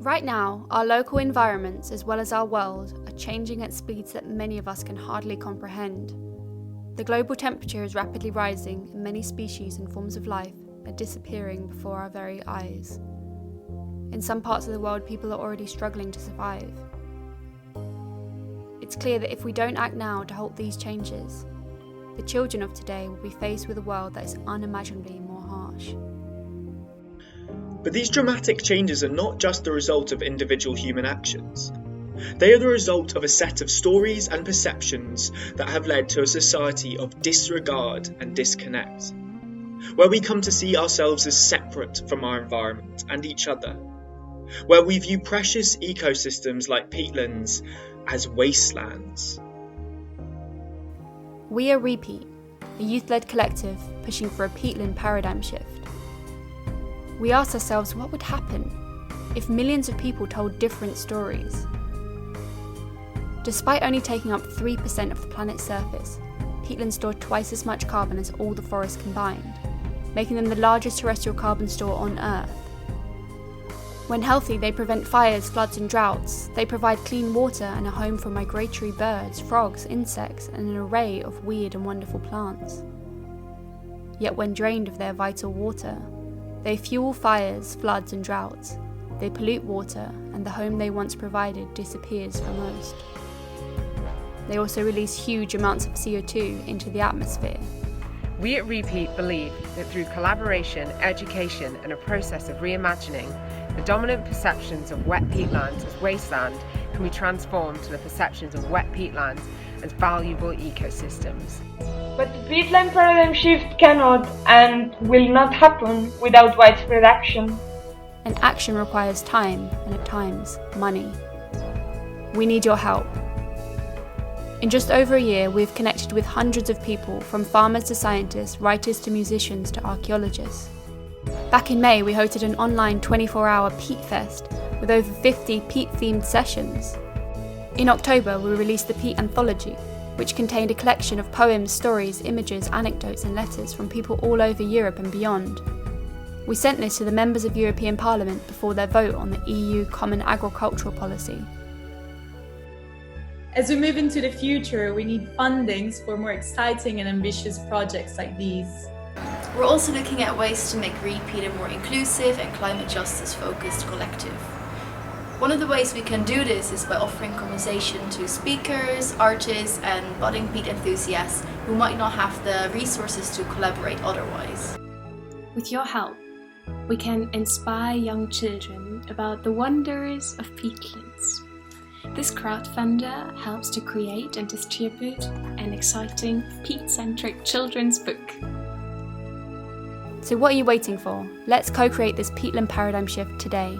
Right now, our local environments as well as our world are changing at speeds that many of us can hardly comprehend. The global temperature is rapidly rising and many species and forms of life are disappearing before our very eyes. In some parts of the world, people are already struggling to survive. It's clear that if we don't act now to halt these changes, the children of today will be faced with a world that is unimaginably more harsh. But these dramatic changes are not just the result of individual human actions. They are the result of a set of stories and perceptions that have led to a society of disregard and disconnect, where we come to see ourselves as separate from our environment and each other, where we view precious ecosystems like peatlands as wastelands. We are RE-PEAT, a youth-led collective pushing for a peatland paradigm shift. We asked ourselves what would happen if millions of people told different stories. Despite only taking up 3% of the planet's surface, peatlands store twice as much carbon as all the forests combined, making them the largest terrestrial carbon store on Earth. When healthy, they prevent fires, floods and droughts. They provide clean water and a home for migratory birds, frogs, insects and an array of weird and wonderful plants. Yet when drained of their vital water, they fuel fires, floods and droughts. They pollute water, and the home they once provided disappears for most. They also release huge amounts of CO2 into the atmosphere. We at RE-PEAT believe that through collaboration, education and a process of reimagining, the dominant perceptions of wet peatlands as wasteland can be transformed to the perceptions of wet peatlands as valuable ecosystems. But the peatland paradigm shift cannot and will not happen without widespread action. And action requires time and at times money. We need your help. In just over a year, we've connected with hundreds of people, from farmers to scientists, writers to musicians to archaeologists. Back in May, we hosted an online 24-hour Peat Fest with over 50 peat-themed sessions. In October, we released the Peat Anthology, which contained a collection of poems, stories, images, anecdotes and letters from people all over Europe and beyond. We sent this to the members of European Parliament before their vote on the EU Common Agricultural Policy. As we move into the future, we need fundings for more exciting and ambitious projects like these. We're also looking at ways to make RE-PEAT a more inclusive and climate justice focused collective. One of the ways we can do this is by offering conversation to speakers, artists and budding peat enthusiasts who might not have the resources to collaborate otherwise. With your help, we can inspire young children about the wonders of peatlands. This crowdfunder helps to create and distribute an exciting peat-centric children's book. So what are you waiting for? Let's co-create this peatland paradigm shift today.